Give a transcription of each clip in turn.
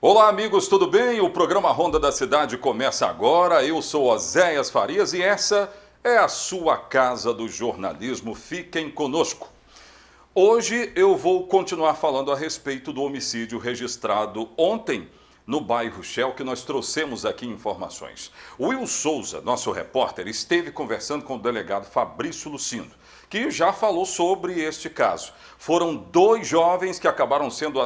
Olá amigos, tudo bem? O programa Ronda da Cidade começa agora. Eu sou Oséias Farias e essa é a sua casa do jornalismo. Fiquem conosco. Hoje eu vou continuar falando a respeito do homicídio registrado ontem no bairro Shell, que nós trouxemos aqui informações. O Will Souza, nosso repórter, esteve conversando com o delegado Fabrício Lucindo, que já falou sobre este caso. Foram dois jovens que acabaram sendo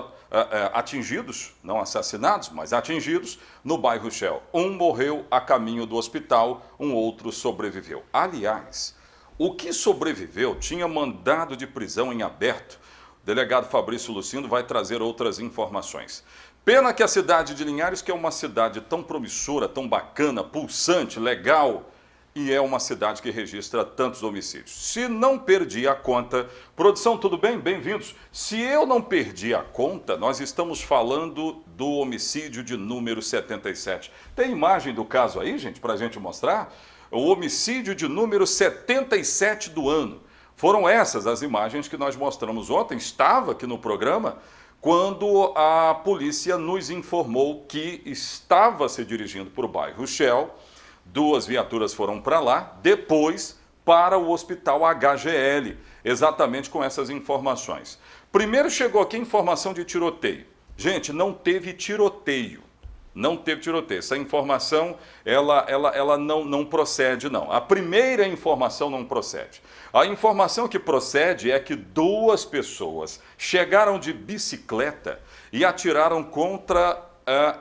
atingidos, não assassinados, mas atingidos, no bairro Shell. Um morreu a caminho do hospital, um outro sobreviveu. Aliás, o que sobreviveu tinha mandado de prisão em aberto. O delegado Fabrício Lucindo vai trazer outras informações. Pena que a cidade de Linhares, que é uma cidade tão promissora, tão bacana, pulsante, legal, e é uma cidade que registra tantos homicídios. Se não perdi a conta... Produção, tudo bem? Bem-vindos. Se eu não perdi a conta, nós estamos falando do homicídio de número 77. Tem imagem do caso aí, gente, para a gente mostrar? O homicídio de número 77 do ano. Foram essas as imagens que nós mostramos ontem. Estava aqui no programa quando a polícia nos informou que estava se dirigindo para o bairro Shell. Duas viaturas foram para lá, depois para o hospital HGL, exatamente com essas informações. Primeiro chegou aqui a informação de tiroteio. Gente, não teve tiroteio. Não teve tiroteio. Essa informação, ela não procede, não. A primeira informação não procede. A informação que procede é que duas pessoas chegaram de bicicleta e atiraram contra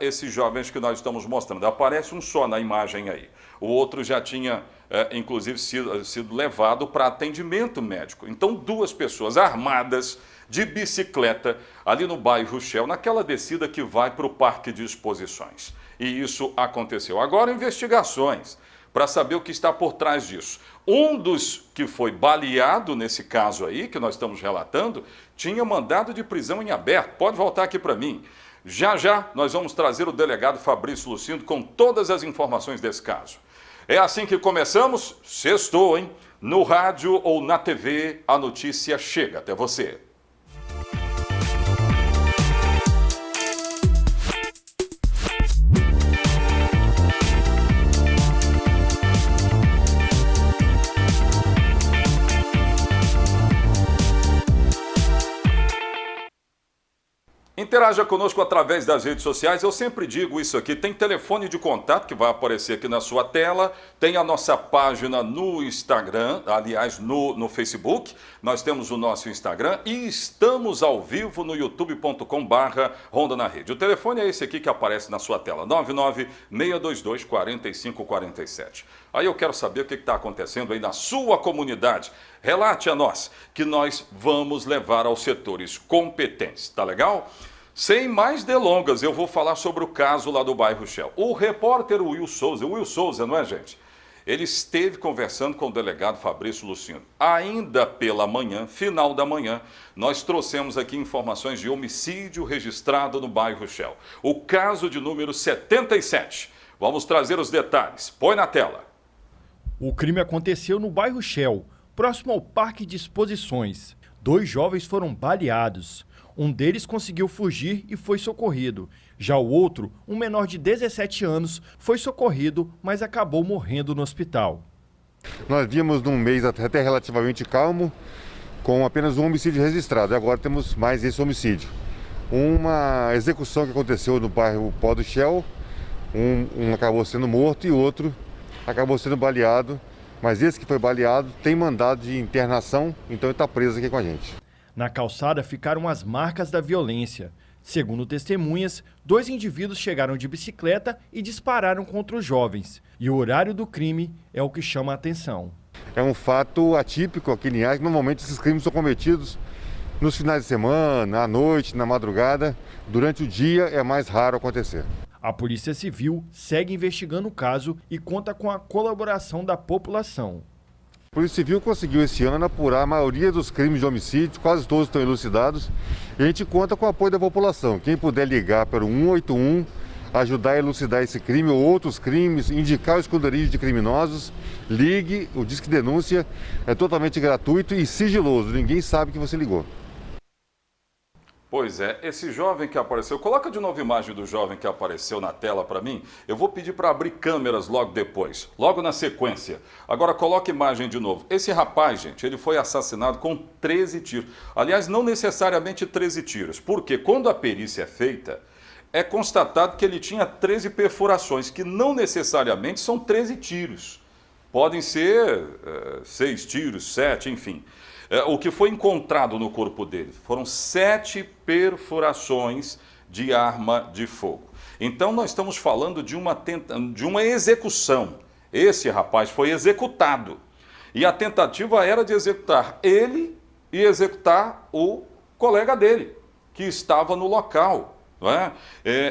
esses jovens que nós estamos mostrando. Aparece um só na imagem aí. O outro já tinha, inclusive, sido levado para atendimento médico. Então, duas pessoas armadas de bicicleta ali no bairro Shell, naquela descida que vai para o Parque de Exposições. E isso aconteceu. Agora, investigações para saber o que está por trás disso. Um dos que foi baleado nesse caso aí, que nós estamos relatando, tinha mandado de prisão em aberto. Pode voltar aqui para mim. Já já nós vamos trazer o delegado Fabrício Lucindo com todas as informações desse caso. É assim que começamos? Sextou, hein? No rádio ou na TV, a notícia chega até você. Interaja conosco através das redes sociais. Eu sempre digo isso aqui, tem telefone de contato que vai aparecer aqui na sua tela, tem a nossa página no Instagram, aliás, no Facebook, nós temos o nosso Instagram e estamos ao vivo no youtube.com/Ronda na Rede. O telefone é esse aqui que aparece na sua tela, 996224547. Aí eu quero saber o que está acontecendo aí na sua comunidade. Relate a nós, que nós vamos levar aos setores competentes, tá legal? Sem mais delongas, eu vou falar sobre o caso lá do bairro Shell. O repórter Will Souza, não é, gente? Ele esteve conversando com o delegado Fabrício Lucindo. Ainda pela manhã, final da manhã, nós trouxemos aqui informações de homicídio registrado no bairro Shell. O caso de número 77. Vamos trazer os detalhes. Põe na tela. O crime aconteceu no bairro Shell, próximo ao Parque de Exposições. Dois jovens foram baleados. Um deles conseguiu fugir e foi socorrido. Já o outro, um menor de 17 anos, foi socorrido, mas acabou morrendo no hospital. Nós vimos num mês até relativamente calmo, com apenas um homicídio registrado. Agora temos mais esse homicídio. Uma execução que aconteceu no bairro Pó do Shell, um acabou sendo morto e outro acabou sendo baleado. Mas esse que foi baleado tem mandado de internação, então ele está preso aqui com a gente. Na calçada ficaram as marcas da violência. Segundo testemunhas, dois indivíduos chegaram de bicicleta e dispararam contra os jovens. E o horário do crime é o que chama a atenção. É um fato atípico aqui em Linhares. Normalmente esses crimes são cometidos nos finais de semana, à noite, na madrugada. Durante o dia é mais raro acontecer. A Polícia Civil segue investigando o caso e conta com a colaboração da população. A Polícia Civil conseguiu esse ano apurar a maioria dos crimes de homicídio, quase todos estão elucidados. E a gente conta com o apoio da população. Quem puder ligar para o 181, ajudar a elucidar esse crime ou outros crimes, indicar o esconderijo de criminosos, ligue, o Disque Denúncia é totalmente gratuito e sigiloso, ninguém sabe que você ligou. Pois é, esse jovem que apareceu, coloca de novo a imagem do jovem que apareceu na tela para mim. Eu vou pedir para abrir câmeras logo depois, logo na sequência. Agora coloca a imagem de novo. Esse rapaz, gente, ele foi assassinado com 13 tiros. Aliás, não necessariamente 13 tiros, porque quando a perícia é feita, é constatado que ele tinha 13 perfurações, que não necessariamente são 13 tiros. Podem ser 6 tiros, 7, enfim. O que foi encontrado no corpo dele foram 7 perfurações de arma de fogo. Então nós estamos falando de uma execução. Esse rapaz foi executado. E a tentativa era de executar ele e executar o colega dele, que estava no local. Não é?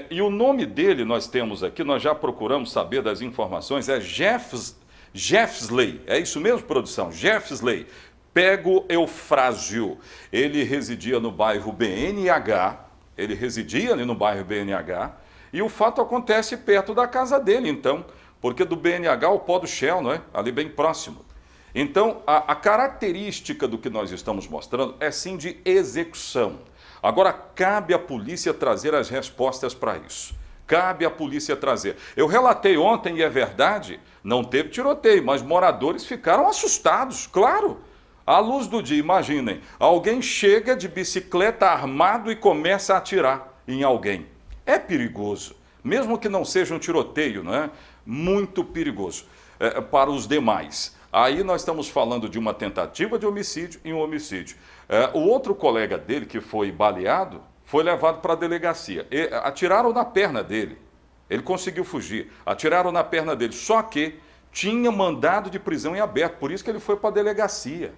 E o nome dele nós temos aqui, nós já procuramos saber das informações, é Jeffsley. É isso mesmo, produção? Jeffsley. Pego Eufrásio, ele residia no bairro BNH, e o fato acontece perto da casa dele, então, porque do BNH ao pó do Shell, não é? Ali bem próximo. Então, a característica do que nós estamos mostrando é sim de execução. Agora, cabe à polícia trazer as respostas para isso. Cabe à polícia trazer. Eu relatei ontem, e é verdade, não teve tiroteio, mas moradores ficaram assustados, claro. À luz do dia, imaginem, alguém chega de bicicleta armado e começa a atirar em alguém. É perigoso, mesmo que não seja um tiroteio, não é? Muito perigoso para os demais. Aí nós estamos falando de uma tentativa de homicídio e um homicídio. O outro colega dele, que foi baleado, foi levado para a delegacia. Atiraram na perna dele, ele conseguiu fugir, atiraram na perna dele, só que tinha mandado de prisão em aberto, por isso que ele foi para a delegacia.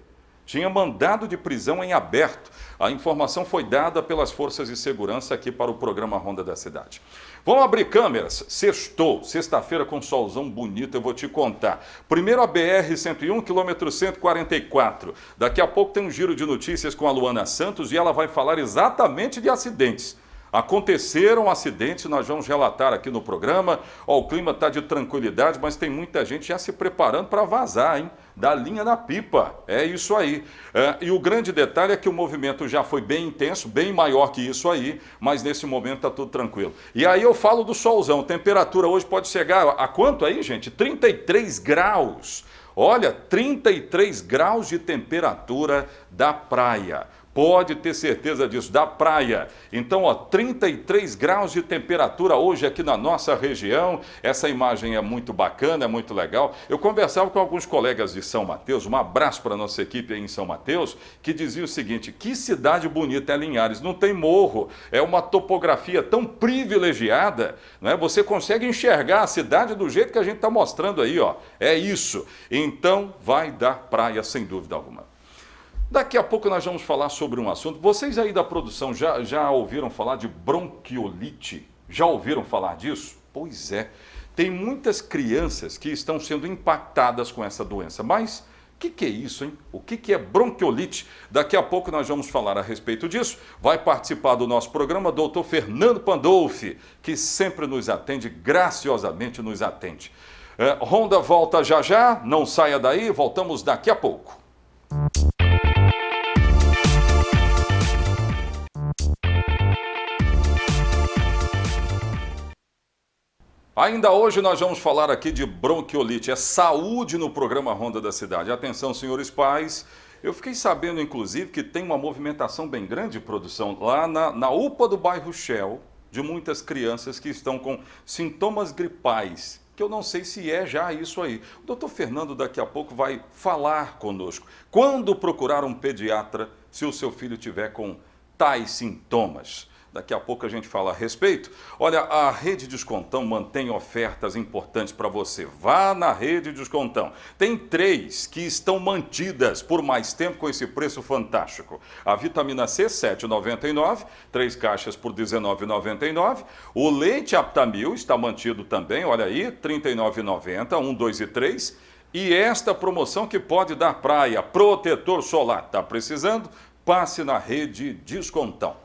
Tinha mandado de prisão em aberto. A informação foi dada pelas forças de segurança aqui para o programa Ronda da Cidade. Vamos abrir câmeras. Sextou, sexta-feira com solzão bonito, eu vou te contar. Primeiro a BR-101, quilômetro 144. Daqui a pouco tem um giro de notícias com a Luana Santos e ela vai falar exatamente de acidentes. Aconteceram acidentes, nós vamos relatar aqui no programa. O clima está de tranquilidade, mas tem muita gente já se preparando para vazar, hein? Da linha na pipa, é isso aí. E o grande detalhe é que o movimento já foi bem intenso, bem maior que isso aí, mas nesse momento está tudo tranquilo. E aí eu falo do solzão, temperatura hoje pode chegar a quanto aí, gente? 33 graus. Olha, 33 graus de temperatura da praia. Pode ter certeza disso, da praia. Então, ó, 33 graus de temperatura hoje aqui na nossa região. Essa imagem é muito bacana, é muito legal. Eu conversava com alguns colegas de São Mateus, um abraço para a nossa equipe aí em São Mateus, que dizia o seguinte: que cidade bonita é Linhares, não tem morro, é uma topografia tão privilegiada, não é? Você consegue enxergar a cidade do jeito que a gente está mostrando aí, ó. É isso. Então, vai dar praia, sem dúvida alguma. Daqui a pouco nós vamos falar sobre um assunto. Vocês aí da produção já ouviram falar de bronquiolite? Já ouviram falar disso? Pois é, tem muitas crianças que estão sendo impactadas com essa doença. Mas o que é isso, hein? O que é bronquiolite? Daqui a pouco nós vamos falar a respeito disso. Vai participar do nosso programa o Dr. Fernando Pandolfi, que sempre nos atende, graciosamente nos atende. Ronda volta já já, não saia daí, voltamos daqui a pouco. Ainda hoje nós vamos falar aqui de bronquiolite, é saúde no programa Ronda da Cidade. Atenção, senhores pais, eu fiquei sabendo inclusive que tem uma movimentação bem grande de produção lá na UPA do bairro Shell, de muitas crianças que estão com sintomas gripais, que eu não sei se é já isso aí. O doutor Fernando daqui a pouco vai falar conosco. Quando procurar um pediatra se o seu filho tiver com tais sintomas? Daqui a pouco a gente fala a respeito. Olha, a Rede Descontão mantém ofertas importantes para você. Vá na Rede Descontão. Tem 3 que estão mantidas por mais tempo com esse preço fantástico. A vitamina C, R$ 7,99, 3 caixas por R$ 19,99. O leite Aptamil está mantido também, olha aí, R$ 39,90, 1, 2 e 3. E esta promoção que pode dar praia, protetor solar, está precisando? Passe na Rede Descontão.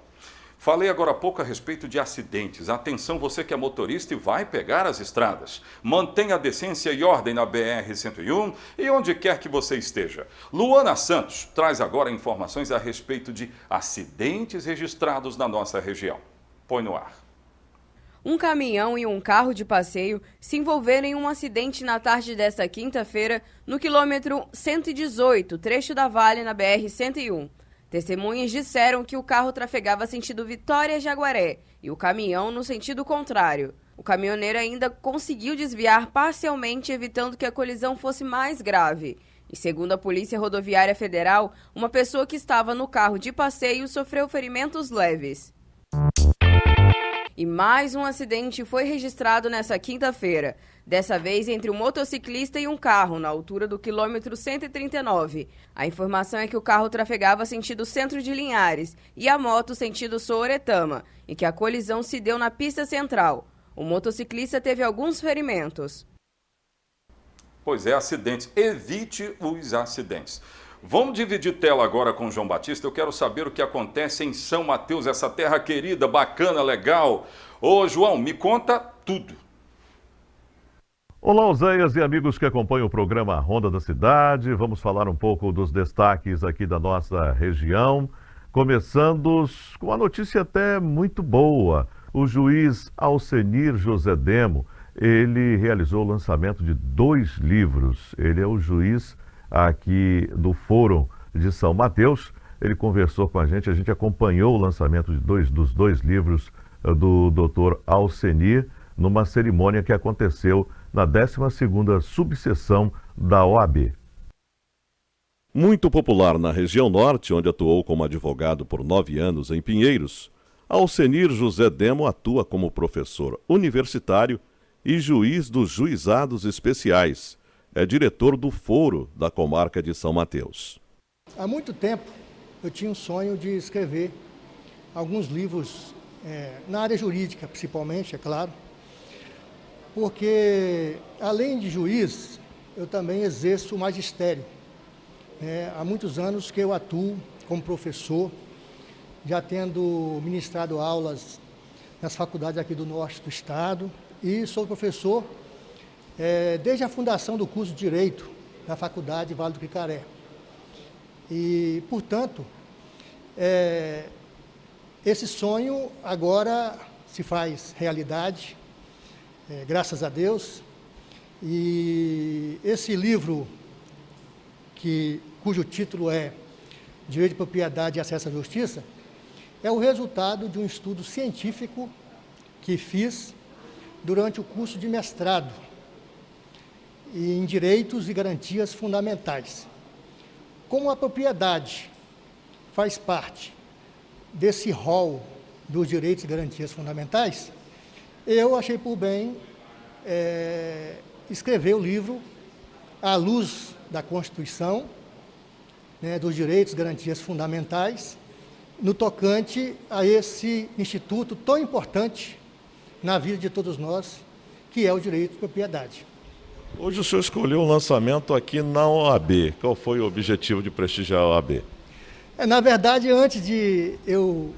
Falei agora há pouco a respeito de acidentes. Atenção, você que é motorista e vai pegar as estradas. Mantenha a decência e ordem na BR-101 e onde quer que você esteja. Luana Santos traz agora informações a respeito de acidentes registrados na nossa região. Põe no ar. Um caminhão e um carro de passeio se envolveram em um acidente na tarde desta quinta-feira no quilômetro 118, trecho da Vale, na BR-101. Testemunhas disseram que o carro trafegava sentido Vitória-Jaguaré e o caminhão no sentido contrário. O caminhoneiro ainda conseguiu desviar parcialmente, evitando que a colisão fosse mais grave. E segundo a Polícia Rodoviária Federal, uma pessoa que estava no carro de passeio sofreu ferimentos leves. E mais um acidente foi registrado nesta quinta-feira, dessa vez entre um motociclista e um carro, na altura do quilômetro 139. A informação é que o carro trafegava sentido Centro de Linhares e a moto sentido Sooretama, e que a colisão se deu na pista central. O motociclista teve alguns ferimentos. Pois é, acidentes. Evite os acidentes. Vamos dividir tela agora com o João Batista. Eu quero saber o que acontece em São Mateus, essa terra querida, bacana, legal. Ô, João, me conta tudo. Olá, Oséias e amigos que acompanham o programa Ronda da Cidade. Vamos falar um pouco dos destaques aqui da nossa região. Começando com uma notícia até muito boa. O juiz Alcenir José Demo, ele realizou o lançamento de 2 livros. Ele é o juiz aqui do Fórum de São Mateus. Ele conversou com a gente acompanhou o lançamento dos dois livros do Dr. Alcenir numa cerimônia que aconteceu na 12ª subseção da OAB. Muito popular na região norte, onde atuou como advogado por 9 anos em Pinheiros, Alcenir José Demo atua como professor universitário e juiz dos juizados especiais. É diretor do Foro da comarca de São Mateus. Há muito tempo eu tinha um sonho de escrever alguns livros na área jurídica, principalmente, é claro, porque além de juiz, eu também exerço o magistério. Há muitos anos que eu atuo como professor, já tendo ministrado aulas nas faculdades aqui do norte do estado, e sou professor desde a fundação do curso de Direito da Faculdade Vale do Quicaré. E, portanto, esse sonho agora se faz realidade, graças a Deus. E esse livro, cujo título é Direito de Propriedade e Acesso à Justiça, é o resultado de um estudo científico que fiz durante o curso de mestrado em Direitos e Garantias Fundamentais. Como a propriedade faz parte desse rol dos direitos e garantias fundamentais, eu achei por bem escrever o livro à luz da Constituição, dos direitos e garantias fundamentais, no tocante a esse instituto tão importante na vida de todos nós, que é o direito de propriedade. Hoje o senhor escolheu um lançamento aqui na OAB. Qual foi o objetivo de prestigiar a OAB? Na verdade, antes de eu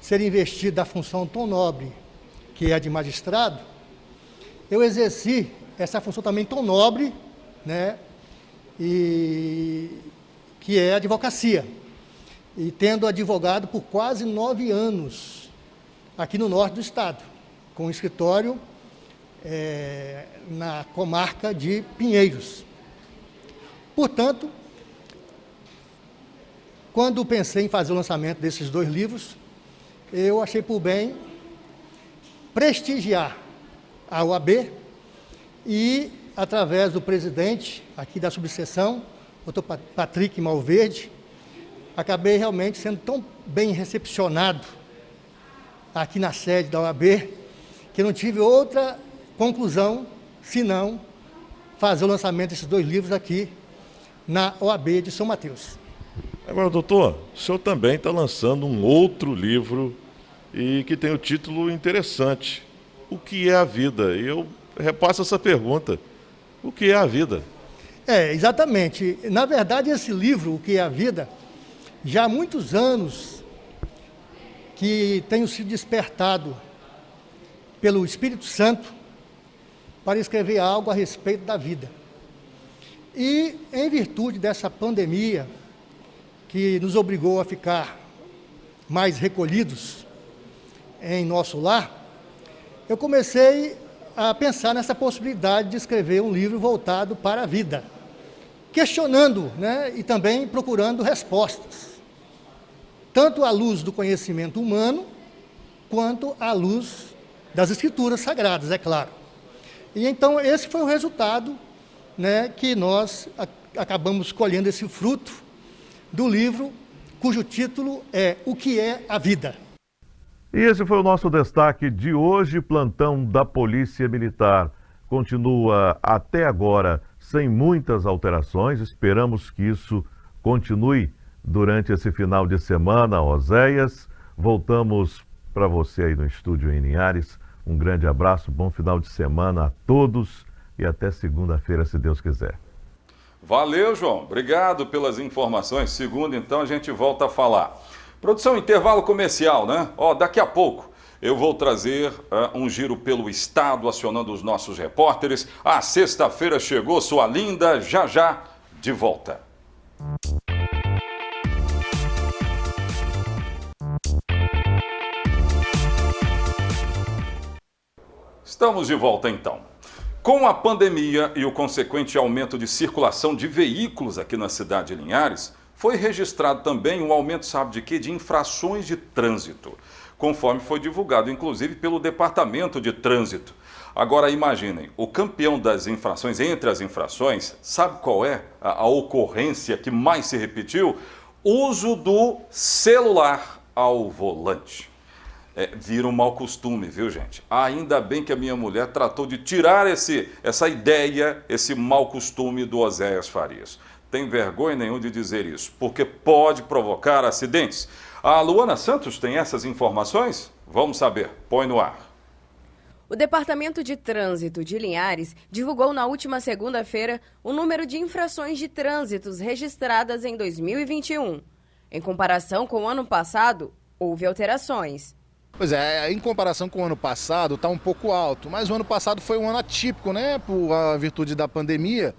ser investido da função tão nobre, que é a de magistrado, eu exerci essa função também tão nobre, e que é a advocacia. E tendo advogado por quase 9 anos aqui no norte do estado, com escritório na comarca de Pinheiros. Portanto, quando pensei em fazer o lançamento desses 2 livros, eu achei por bem prestigiar a OAB e, através do presidente aqui da subseção, Dr. Patrick Malverde, acabei realmente sendo tão bem recepcionado aqui na sede da OAB, que não tive outra conclusão, senão fazer o lançamento desses 2 livros aqui na OAB de São Mateus. Agora, doutor, o senhor também está lançando um outro livro e que tem o título interessante. O que é a vida? E eu repasso essa pergunta. O que é a vida? Exatamente. Na verdade, esse livro, O que é a Vida, já há muitos anos que tenho sido despertado pelo Espírito Santo para escrever algo a respeito da vida. E, em virtude dessa pandemia, que nos obrigou a ficar mais recolhidos em nosso lar, eu comecei a pensar nessa possibilidade de escrever um livro voltado para a vida, questionando, e também procurando respostas, tanto à luz do conhecimento humano, quanto à luz das Escrituras Sagradas, é claro. E então esse foi o resultado, que nós acabamos colhendo esse fruto do livro, cujo título é O que é a Vida. E esse foi o nosso destaque de hoje. Plantão da Polícia Militar continua até agora sem muitas alterações. Esperamos que isso continue durante esse final de semana, Oséias. Voltamos para você aí no estúdio em Linhares. Um grande abraço, bom final de semana a todos e até segunda-feira, se Deus quiser. Valeu, João. Obrigado pelas informações. Segunda, então, a gente volta a falar. Produção, intervalo comercial, né? Daqui a pouco eu vou trazer um giro pelo estado, acionando os nossos repórteres. A sexta-feira chegou, sua linda, já de volta. Estamos de volta, então. Com a pandemia e o consequente aumento de circulação de veículos aqui na cidade de Linhares, foi registrado também um aumento, sabe de quê? De infrações de trânsito, conforme foi divulgado, inclusive, pelo Departamento de Trânsito. Agora, imaginem, o campeão das infrações, entre as infrações, sabe qual é a ocorrência que mais se repetiu? Uso do celular ao volante. Vira um mau costume, viu, gente? Ainda bem que a minha mulher tratou de tirar essa ideia, esse mau costume do Oséias Farias. Tem vergonha nenhuma de dizer isso, porque pode provocar acidentes. A Luana Santos tem essas informações? Vamos saber. Põe no ar. O Departamento de Trânsito de Linhares divulgou na última segunda-feira o número de infrações de trânsitos registradas em 2021. Em comparação com o ano passado, houve alterações. Pois é, em comparação com o ano passado está um pouco alto, mas o ano passado foi um ano atípico, por a virtude da pandemia.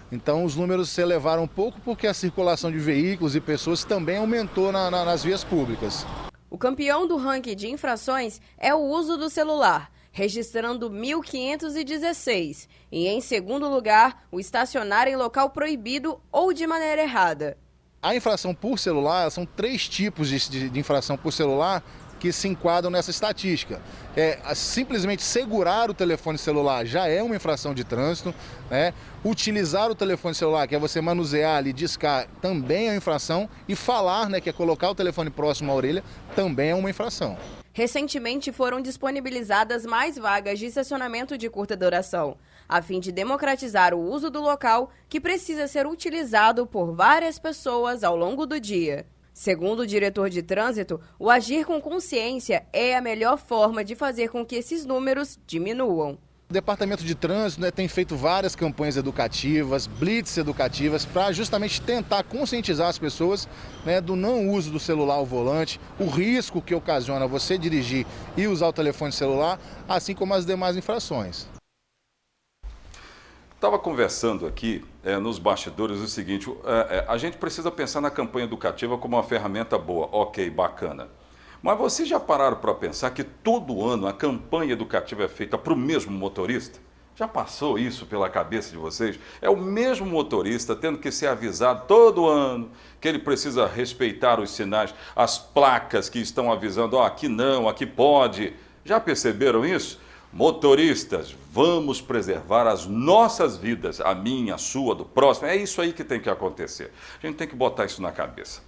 Então os números se elevaram um pouco porque a circulação de veículos e pessoas também aumentou nas vias públicas. O campeão do ranking de infrações é o uso do celular, registrando 1.516. E em segundo lugar, o estacionar em local proibido ou de maneira errada. A infração por celular, são 3 tipos de infração por celular que se enquadram nessa estatística. Simplesmente segurar o telefone celular já é uma infração de trânsito, Utilizar o telefone celular, que é você manusear ali, discar, também é uma infração, e falar, que é colocar o telefone próximo à orelha, também é uma infração. Recentemente foram disponibilizadas mais vagas de estacionamento de curta duração, a fim de democratizar o uso do local, que precisa ser utilizado por várias pessoas ao longo do dia. Segundo o diretor de trânsito, o agir com consciência é a melhor forma de fazer com que esses números diminuam. O Departamento de Trânsito tem feito várias campanhas educativas, blitz educativas, para justamente tentar conscientizar as pessoas do não uso do celular ao volante, o risco que ocasiona você dirigir e usar o telefone celular, assim como as demais infrações. Estava conversando aqui nos bastidores o seguinte, a gente precisa pensar na campanha educativa como uma ferramenta boa, ok, bacana. Mas vocês já pararam para pensar que todo ano a campanha educativa é feita para o mesmo motorista? Já passou isso pela cabeça de vocês? É o mesmo motorista tendo que ser avisado todo ano que ele precisa respeitar os sinais, as placas que estão avisando, aqui não, aqui pode. Já perceberam isso? Motoristas, vamos preservar as nossas vidas, a minha, a sua, do próximo. É isso aí que tem que acontecer. A gente tem que botar isso na cabeça.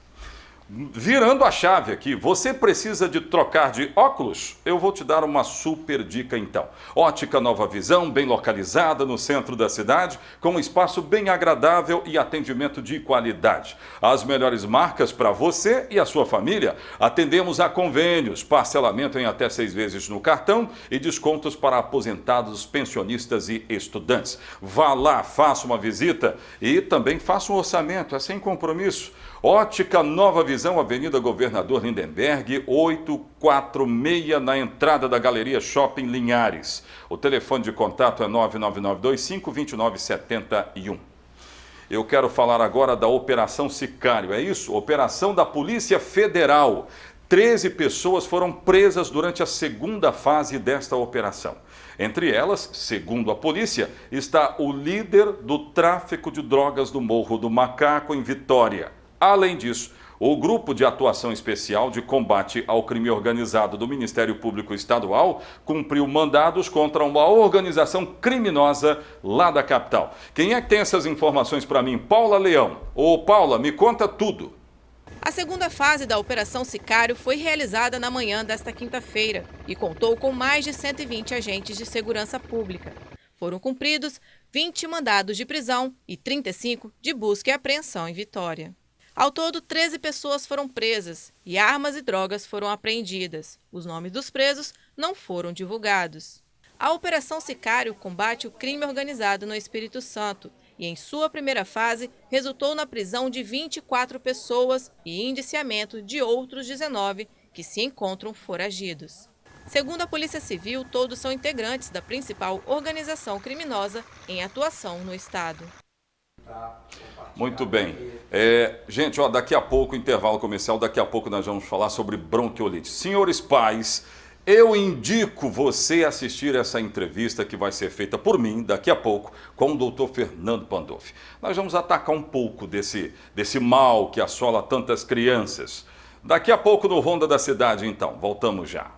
Virando a chave aqui, você precisa de trocar de óculos? Eu vou te dar uma super dica então. Ótica Nova Visão, bem localizada no centro da cidade, com um espaço bem agradável e atendimento de qualidade. As melhores marcas para você e a sua família. Atendemos a convênios, parcelamento em até 6 vezes no cartão e descontos para aposentados, pensionistas e estudantes. Vá lá, faça uma visita e também faça um orçamento, é sem compromisso. Ótica Nova Visão, Avenida Governador Lindenberg, 846, na entrada da Galeria Shopping Linhares. O telefone de contato é 999252971. Eu quero falar agora da Operação Sicário, é isso? Operação da Polícia Federal. 13 pessoas foram presas durante a segunda fase desta operação. Entre elas, segundo a polícia, está o líder do tráfico de drogas do Morro do Macaco, em Vitória. Além disso, o Grupo de Atuação Especial de Combate ao Crime Organizado do Ministério Público Estadual cumpriu mandados contra uma organização criminosa lá da capital. Quem é que tem essas informações para mim? Paula Leão. Ô Paula, me conta tudo. A segunda fase da Operação Sicário foi realizada na manhã desta quinta-feira e contou com mais de 120 agentes de segurança pública. Foram cumpridos 20 mandados de prisão e 35 de busca e apreensão em Vitória. Ao todo, 13 pessoas foram presas e armas e drogas foram apreendidas. Os nomes dos presos não foram divulgados. A Operação Sicário combate o crime organizado no Espírito Santo e, em sua primeira fase, resultou na prisão de 24 pessoas e indiciamento de outros 19 que se encontram foragidos. Segundo a Polícia Civil, todos são integrantes da principal organização criminosa em atuação no estado. Muito bem. Gente, daqui a pouco, intervalo comercial, daqui a pouco nós vamos falar sobre bronquiolite. Senhores pais, eu indico você assistir essa entrevista que vai ser feita por mim, daqui a pouco, com o doutor Fernando Pandolfi. Nós vamos atacar um pouco desse mal que assola tantas crianças. Daqui a pouco no Ronda da Cidade, então. Voltamos já.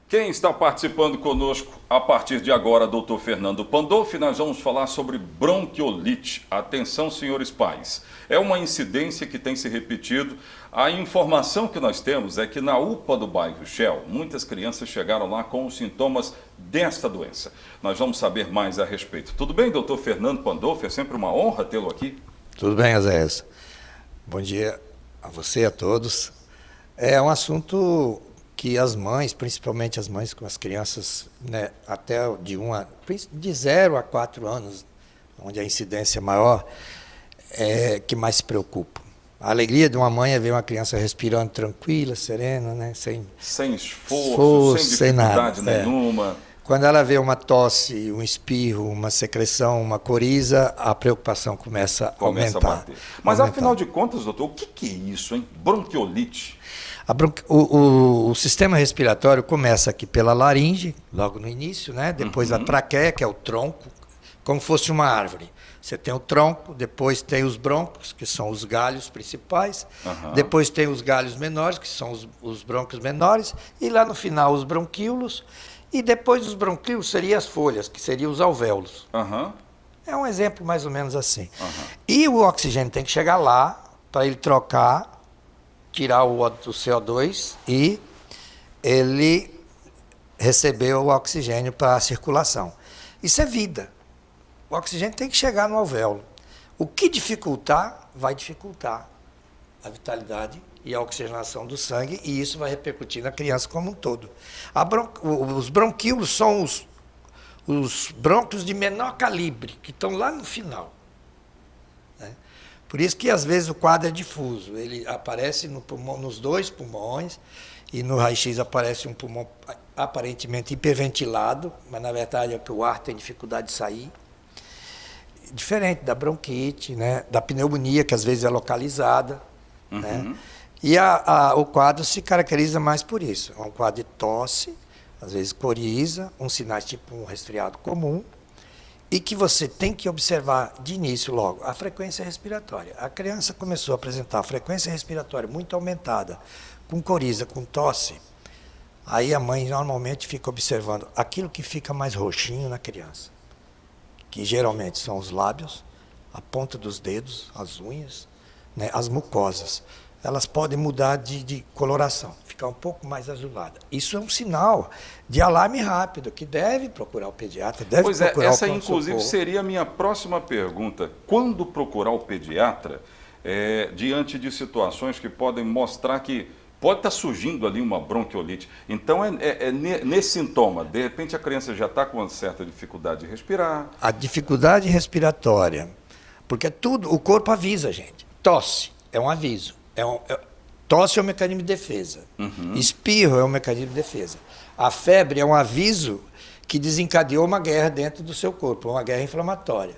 Quem está participando conosco a partir de agora, doutor Fernando Pandolfi, nós vamos falar sobre bronquiolite. Atenção, senhores pais, é uma incidência que tem se repetido. A informação que nós temos é que na UPA do bairro Shell, muitas crianças chegaram lá com os sintomas desta doença. Nós vamos saber mais a respeito. Tudo bem, doutor Fernando Pandolfi? É sempre uma honra tê-lo aqui. Tudo bem, Azéias. Bom dia a você e a todos. É um assunto que as mães, principalmente as mães com as crianças, né, até de 0 a 4 anos, onde a incidência é maior, que mais se preocupam. A alegria de uma mãe é ver uma criança respirando tranquila, serena, né, sem esforço, sem dificuldade nenhuma. Quando ela vê uma tosse, um espirro, uma secreção, uma coriza, a preocupação começa a aumentar. A bater. Mas afinal de contas, doutor, o que é isso, hein? Bronquiolite? O sistema respiratório começa aqui pela laringe, logo no início, né? Depois a traqueia, que é o tronco, como fosse uma árvore. Você tem o tronco, depois tem os brônquios, que são os galhos principais, depois tem os galhos menores, que são os brônquios menores, e lá no final os bronquíolos, e depois dos bronquíolos seriam as folhas, que seriam os alvéolos. É um exemplo mais ou menos assim. E o oxigênio tem que chegar lá para ele tirar o CO2 e ele receber o oxigênio para a circulação. Isso é vida. O oxigênio tem que chegar no alvéolo. O que dificultar, vai dificultar a vitalidade e a oxigenação do sangue, e isso vai repercutir na criança como um todo. Os bronquíolos são os brônquios de menor calibre, que estão lá no final. Por isso que, às vezes, o quadro é difuso. Ele aparece no pulmão, nos 2 pulmões, e no raio-x aparece um pulmão aparentemente hiperventilado, mas, na verdade, é que o ar tem dificuldade de sair. Diferente da bronquite, né? Da pneumonia, que às vezes é localizada. Né? E o quadro se caracteriza mais por isso. É um quadro de tosse, às vezes coriza, sinais tipo um resfriado comum, e que você tem que observar de início logo a frequência respiratória. A criança começou a apresentar a frequência respiratória muito aumentada, com coriza, com tosse, Aí a mãe normalmente fica observando aquilo que fica mais roxinho na criança, que geralmente são os lábios, a ponta dos dedos, as unhas, né, as mucosas. Elas podem mudar de coloração, ficar um pouco mais azulada. Isso é um sinal de alarme rápido, que deve procurar o pediatra, deve pois procurar essa o pronto-socorro. inclusive seria a minha próxima pergunta. Quando procurar o pediatra, diante de situações que podem mostrar que pode estar surgindo ali uma bronquiolite. Então, nesse sintoma, de repente a criança já está com uma certa dificuldade de respirar. A dificuldade respiratória, porque tudo, o corpo avisa a gente. Tosse é um aviso. Tosse é um mecanismo de defesa. Espirro é um mecanismo de defesa. A febre é um aviso que desencadeou uma guerra dentro do seu corpo, uma guerra inflamatória.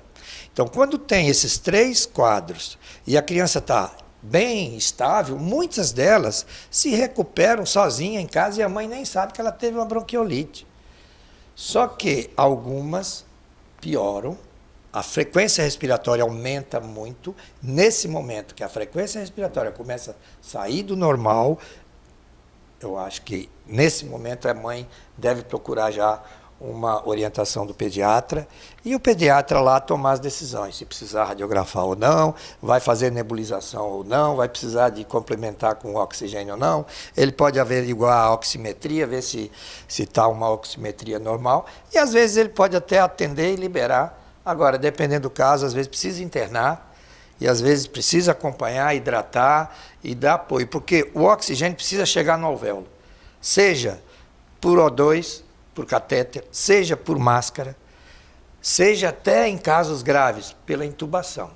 Então, quando tem esses 3 quadros e a criança está bem estável, muitas delas se recuperam sozinha em casa e a mãe nem sabe que ela teve uma bronquiolite. Só que algumas pioram, a frequência respiratória aumenta muito. Nesse momento que a frequência respiratória começa a sair do normal, eu acho que nesse momento a mãe deve procurar já uma orientação do pediatra e o pediatra lá tomar as decisões, se precisar radiografar ou não, vai fazer nebulização ou não, vai precisar de complementar com oxigênio ou não, ele pode averiguar a oximetria, ver se está uma oximetria normal e às vezes ele pode até atender e liberar. Agora, dependendo do caso, às vezes precisa internar e às vezes precisa acompanhar, hidratar e dar apoio, porque o oxigênio precisa chegar no alvéolo, seja por O2, por catéter, seja por máscara, seja até em casos graves, pela intubação.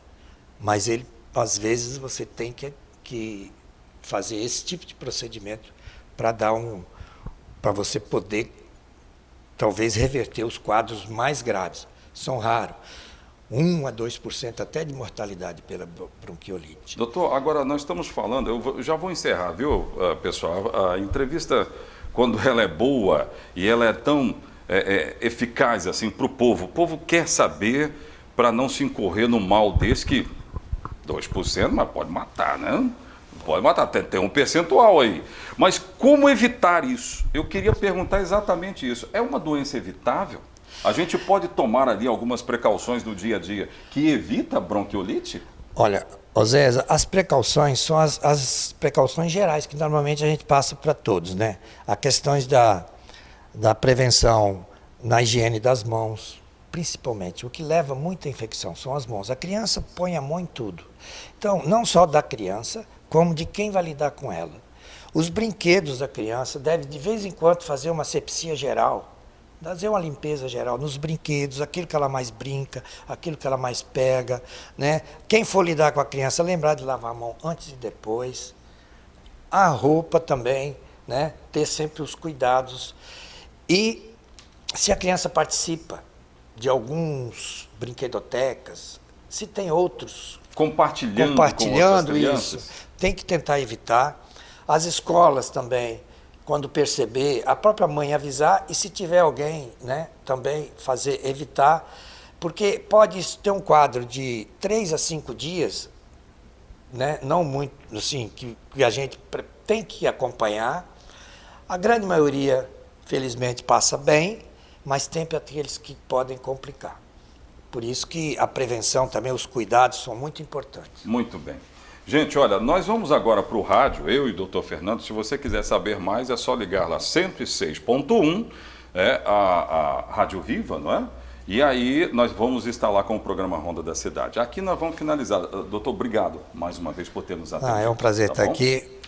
Mas às vezes você tem que fazer esse tipo de procedimento para você poder, talvez, reverter os quadros mais graves. São raros. 1 a 2% até de mortalidade pela bronquiolite. Doutor, agora nós estamos falando, eu já vou encerrar, viu, pessoal? A entrevista, quando ela é boa e ela é tão eficaz assim para o povo quer saber para não se incorrer no mal desse que 2%, mas pode matar, né? Pode matar, tem um percentual aí. Mas como evitar isso? Eu queria perguntar exatamente isso. É uma doença evitável? A gente pode tomar ali algumas precauções do dia a dia que evita a bronquiolite? Olha, Oséias, as precauções são as precauções gerais que normalmente a gente passa para todos, né? As questões da prevenção na higiene das mãos, principalmente. O que leva muita infecção são as mãos. A criança põe a mão em tudo. Então, não só da criança, como de quem vai lidar com ela. Os brinquedos da criança devem, de vez em quando, fazer uma asepsia geral, fazer uma limpeza geral nos brinquedos, aquilo que ela mais brinca, aquilo que ela mais pega, né? Quem for lidar com a criança, lembrar de lavar a mão antes e depois. A roupa também, né? Ter sempre os cuidados. E se a criança participa de alguns brinquedotecas, se tem outros compartilhando com outras crianças, isso, tem que tentar evitar. As escolas também, quando perceber, a própria mãe avisar e se tiver alguém, né, também evitar, porque pode ter um quadro de 3 a 5 dias, né, não muito, assim, que a gente tem que acompanhar. A grande maioria, felizmente, passa bem, mas tem aqueles que podem complicar. Por isso que a prevenção também, os cuidados são muito importantes. Muito bem. Gente, olha, nós vamos agora para o rádio, eu e o doutor Fernando. Se você quiser saber mais, é só ligar lá 106.1, a Rádio Viva, não é? E aí nós vamos estar lá com o programa Ronda da Cidade. Aqui nós vamos finalizar. Doutor, obrigado mais uma vez por ter nos atendido. É um prazer estar aqui.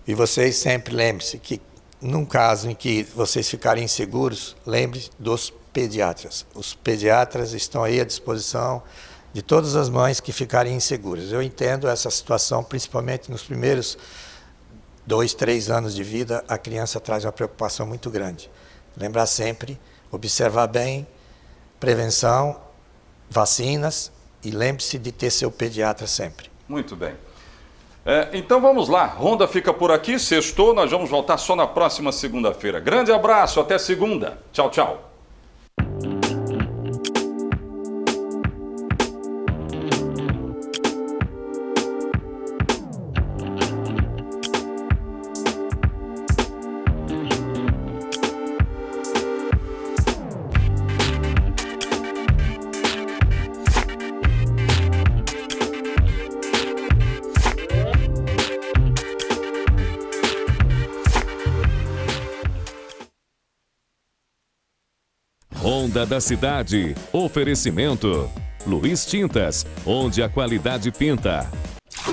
E vocês sempre lembrem-se que, num caso em que vocês ficarem inseguros, lembre-se dos pediatras. Os pediatras estão aí à disposição de todas as mães que ficarem inseguras. Eu entendo essa situação, principalmente nos primeiros 2, 3 anos de vida, a criança traz uma preocupação muito grande. Lembrar sempre, observar bem, prevenção, vacinas e lembre-se de ter seu pediatra sempre. Muito bem. Então vamos lá, Ronda fica por aqui, sextou, nós vamos voltar só na próxima segunda-feira. Grande abraço, até segunda. Tchau, tchau. Honda da cidade. Oferecimento Luiz Tintas, onde a qualidade pinta.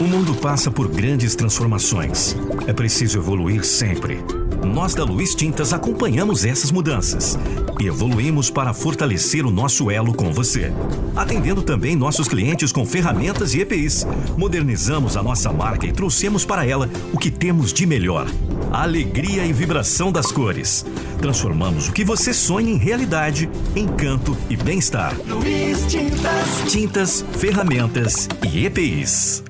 O mundo passa por grandes transformações. É preciso evoluir sempre. Nós da Luiz Tintas acompanhamos essas mudanças e evoluímos para fortalecer o nosso elo com você, atendendo também nossos clientes com ferramentas e EPIs. Modernizamos a nossa marca e trouxemos para ela o que temos de melhor: a alegria e vibração das cores. Transformamos o que você sonha em realidade, encanto e bem-estar. Luiz Tintas. Tintas, ferramentas e EPIs.